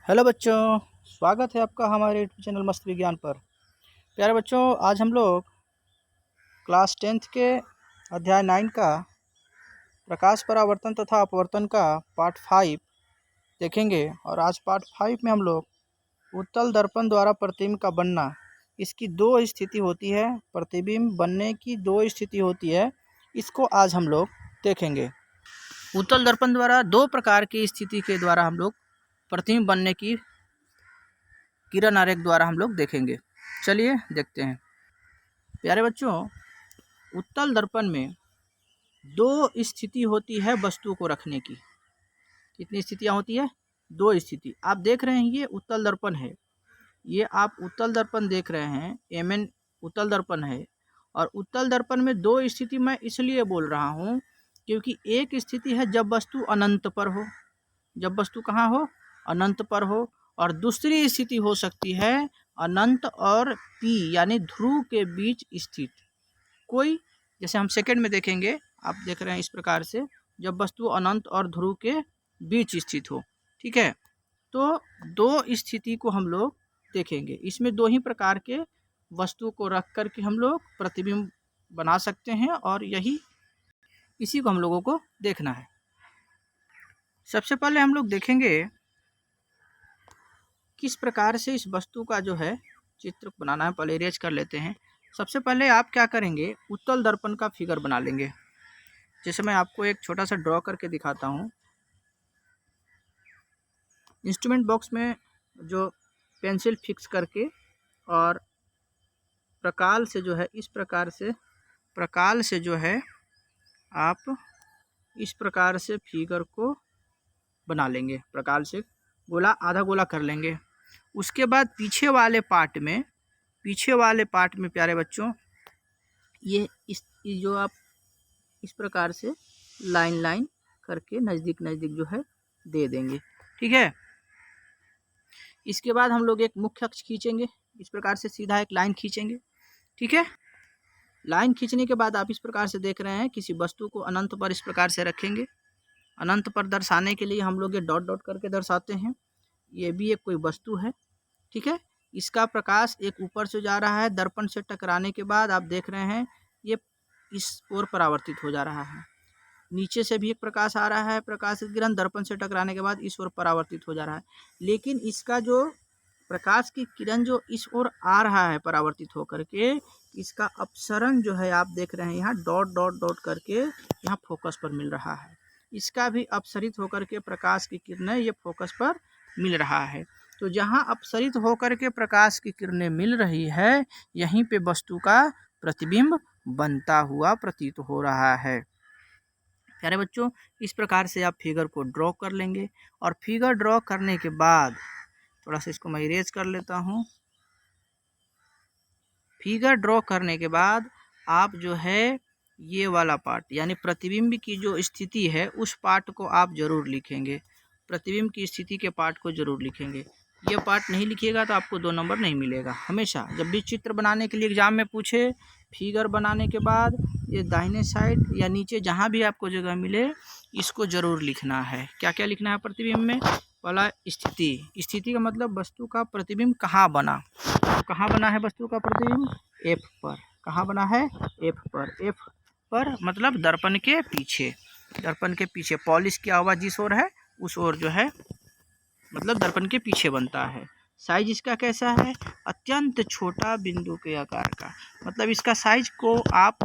Hello बच्चों, स्वागत है आपका हमारे यूट्यूब चैनल मस्त विज्ञान पर। प्यारे बच्चों, आज हम लोग क्लास 10th के अध्याय 9 का प्रकाश परावर्तन तथा अपवर्तन का पार्ट 5 देखेंगे। और आज पार्ट 5 में हम लोग उत्तल दर्पण द्वारा प्रतिबिंब का बनना, इसकी दो स्थिति होती है, प्रतिबिंब बनने की दो स्थिति होती है, इसको आज हम लोग देखेंगे। उत्तल दर्पण द्वारा दो प्रकार की स्थिति के द्वारा हम लोग प्रतिबिंब बनने की किरण आरेख द्वारा हम लोग देखेंगे। चलिए देखते हैं। प्यारे बच्चों, उत्तल दर्पण में दो स्थिति होती है वस्तु को रखने की। कितनी स्थितियां होती है? दो स्थिति। आप देख रहे हैं ये उत्तल दर्पण है, ये आप उत्तल दर्पण देख रहे हैं, एमएन उत्तल दर्पण है। और उत्तल दर्पण में दो स्थिति मैं इसलिए बोल रहा हूँ क्योंकि एक स्थिति है जब वस्तु अनंत पर हो, जब वस्तु कहाँ हो? अनंत पर हो। और दूसरी स्थिति हो सकती है अनंत और पी यानी ध्रुव के बीच स्थित कोई, जैसे हम सेकंड में देखेंगे। आप देख रहे हैं इस प्रकार से, जब वस्तु अनंत और ध्रुव के बीच स्थित हो। ठीक है, तो दो स्थिति को हम लोग देखेंगे। इसमें दो ही प्रकार के वस्तु को रख करके हम लोग प्रतिबिंब बना सकते हैं और इसी को हम लोगों को देखना है। सबसे पहले हम लोग देखेंगे किस प्रकार से इस वस्तु का जो है चित्र बनाना है। पहले इरेज कर लेते हैं। सबसे पहले आप क्या करेंगे, उत्तल दर्पण का फिगर बना लेंगे। जैसे मैं आपको एक छोटा सा ड्रॉ करके दिखाता हूँ। इंस्ट्रूमेंट बॉक्स में जो पेंसिल फिक्स करके और प्रकाल से जो है इस प्रकार से, प्रकाल से जो है आप इस प्रकार से फिगर को बना लेंगे। प्रकाल से गोला, आधा गोला कर लेंगे। उसके बाद पीछे वाले पार्ट में प्यारे बच्चों, ये जो आप इस प्रकार से लाइन करके नज़दीक जो है दे देंगे। ठीक है, इसके बाद हम लोग एक मुख्य अक्ष खींचेंगे। इस प्रकार से सीधा एक लाइन खींचेंगे। ठीक है, लाइन खींचने के बाद आप इस प्रकार से देख रहे हैं, किसी वस्तु को अनंत पर इस प्रकार से रखेंगे। अनंत पर दर्शाने के लिए हम लोग ये डॉट डॉट करके दर्शाते हैं। ये भी एक कोई वस्तु है। ठीक है, इसका प्रकाश एक ऊपर से जा रहा है, दर्पण से टकराने के बाद आप देख रहे हैं ये इस ओर परावर्तित हो जा रहा है। नीचे से भी एक प्रकाश आ रहा है, प्रकाश की किरण दर्पण से टकराने के बाद इस ओर परावर्तित हो जा रहा है। लेकिन इसका जो प्रकाश की किरण जो इस ओर आ रहा है परावर्तित होकर के, इसका अपसरण जो है आप देख रहे हैं यहाँ डॉट डॉट डॉट करके यहाँ फोकस पर मिल रहा है। इसका भी अपसरित होकर के प्रकाश की किरणें ये फोकस पर मिल रहा है। तो जहाँ अपसरित होकर के प्रकाश की किरणें मिल रही है, यहीं पे वस्तु का प्रतिबिंब बनता हुआ प्रतीत हो रहा है। प्यारे बच्चों, इस प्रकार से आप फिगर को ड्रॉ कर लेंगे। और फिगर ड्रॉ करने के बाद थोड़ा सा इसको मैं इरेज कर लेता हूँ। फिगर ड्रॉ करने के बाद आप जो है ये वाला पार्ट यानी प्रतिबिंब की जो स्थिति है उस पार्ट को आप जरूर लिखेंगे। प्रतिबिंब की स्थिति के पार्ट को जरूर लिखेंगे। ये पार्ट नहीं लिखिएगा तो आपको 2 नंबर नहीं मिलेगा। हमेशा जब भी चित्र बनाने के लिए एग्जाम में पूछे, फिगर बनाने के बाद ये दाहिने साइड या नीचे जहाँ भी आपको जगह मिले, इसको जरूर लिखना है। क्या क्या लिखना है प्रतिबिंब में? पहला स्थिति। स्थिति का मतलब वस्तु का प्रतिबिंब कहाँ बना। कहाँ बना है वस्तु का प्रतिबिंब? एफ पर। कहाँ बना है? एफ पर। एफ पर मतलब दर्पण के पीछे। दर्पण के पीछे पॉलिश किया हुआ जिस ओर है उस ओर जो है मतलब दर्पण के पीछे बनता है। साइज इसका कैसा है? अत्यंत छोटा बिंदु के आकार का। मतलब इसका साइज को आप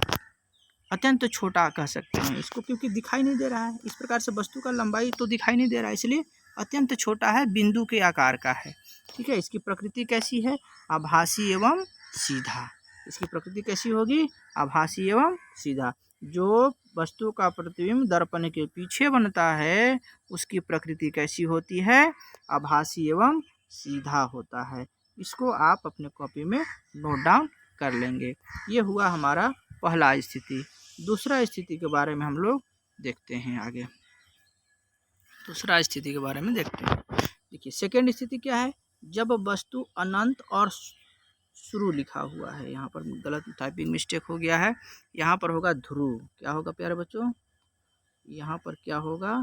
अत्यंत छोटा कह सकते हैं इसको, क्योंकि दिखाई नहीं दे रहा है। इस प्रकार से वस्तु का लंबाई तो दिखाई नहीं दे रहा है, इसलिए अत्यंत छोटा है, बिंदु के आकार का है। ठीक है, इसकी प्रकृति कैसी है? आभासी एवं सीधा। इसकी प्रकृति कैसी होगी? आभासी एवं सीधा। जो वस्तु का प्रतिबिंब दर्पण के पीछे बनता है उसकी प्रकृति कैसी होती है? आभासी एवं सीधा होता है। इसको आप अपने कॉपी में नोट डाउन कर लेंगे। ये हुआ हमारा पहला स्थिति। दूसरा स्थिति के बारे में हम लोग देखते हैं आगे। दूसरा स्थिति के बारे में देखते हैं। देखिए, सेकेंड स्थिति क्या है? जब वस्तु अनंत और शुरू लिखा हुआ है। यहाँ पर गलत टाइपिंग मिस्टेक हो गया है। यहाँ पर होगा ध्रुव। क्या होगा प्यारे बच्चों? यहाँ पर क्या होगा?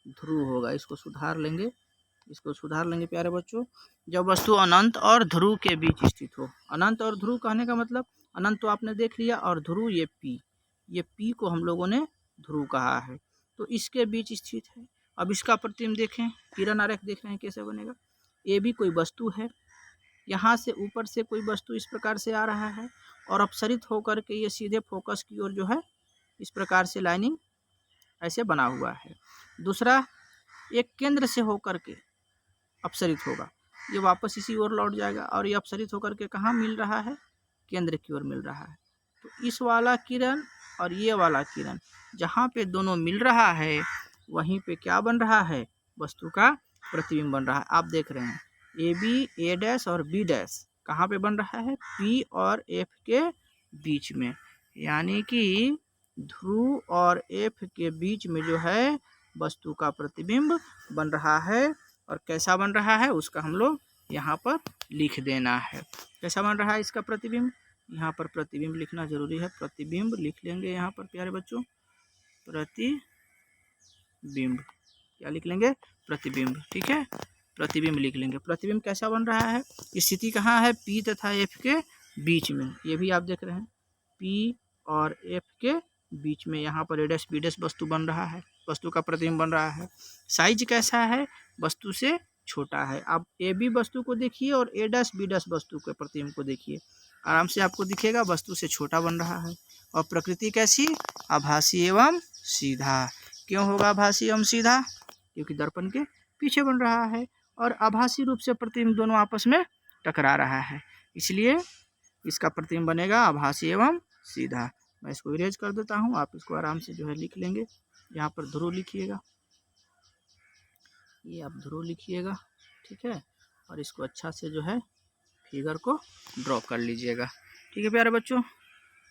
ध्रुव होगा। इसको सुधार लेंगे। इसको सुधार लेंगे प्यारे बच्चों। जब वस्तु अनंत और ध्रुव के बीच स्थित हो। अनंत और ध्रुव कहने का मतलब, अनंत तो आपने देख लिया, और ध्रुव ये पी को हम लोगों ने ध्रुव कहा है, तो इसके बीच स्थित है। अब इसका प्रतिबिंब देखें, किरण आरेख देख रहे हैं कैसे बनेगा। ए भी कोई वस्तु है, यहाँ से ऊपर से कोई वस्तु इस प्रकार से आ रहा है और अपसरित होकर के ये सीधे फोकस की ओर जो है इस प्रकार से लाइनिंग ऐसे बना हुआ है। दूसरा, एक केंद्र से होकर के अपसरित होगा, ये वापस इसी ओर लौट जाएगा और ये अपसरित होकर के कहाँ मिल रहा है, केंद्र की ओर मिल रहा है। तो इस वाला किरण और ये वाला किरण जहाँ पे दोनों मिल रहा है वहीं पे क्या बन रहा है, वस्तु का प्रतिबिंब बन रहा है। आप देख रहे हैं ए बी, ए डैश और बी डैश कहाँ पे बन रहा है, पी और एफ के बीच में, यानी कि ध्रुव और एफ के बीच में जो है वस्तु का प्रतिबिंब बन रहा है। और कैसा बन रहा है उसका हम लोग यहाँ पर लिख देना है। कैसा बन रहा है इसका प्रतिबिंब, यहाँ पर प्रतिबिंब लिखना जरूरी है। प्रतिबिंब लिख लेंगे यहाँ पर प्यारे बच्चों, प्रतिबिंब क्या लिख लेंगे, प्रतिबिंब। ठीक है, प्रतिबिंब लिख लेंगे। प्रतिबिंब कैसा बन रहा है, स्थिति कहाँ है, पी तथा एफ के बीच में। ये भी आप देख रहे हैं पी और एफ के बीच में, यहाँ पर ए डैश बी डैश वस्तु बन रहा है, वस्तु का प्रतिबिंब बन रहा है। साइज कैसा है, वस्तु से छोटा है। आप ए बी वस्तु को देखिए और ए डैश बी डैश वस्तु के प्रतिबिंब को देखिए, आराम से आपको दिखेगा वस्तु से छोटा बन रहा है। और प्रकृति कैसी, आभासी एवं सीधा। क्यों होगा आभासी एवं सीधा, क्योंकि दर्पण के पीछे बन रहा है और आभासी रूप से प्रतिबिंब दोनों आपस में टकरा रहा है, इसलिए इसका प्रतिबिंब बनेगा आभासी एवं सीधा। मैं इसको इरेज कर देता हूँ, आप इसको आराम से जो है लिख लेंगे। यहाँ पर ध्रुव लिखिएगा, ये आप ध्रुव लिखिएगा, ठीक है। और इसको अच्छा से जो है फिगर को ड्रॉ कर लीजिएगा। ठीक है प्यारे बच्चों,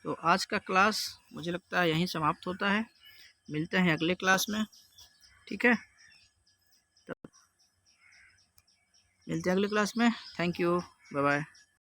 तो आज का क्लास मुझे लगता है यहीं समाप्त होता है। मिलते हैं अगले क्लास में, ठीक है, मिलते हैं अगले क्लास में। Thank you, bye bye.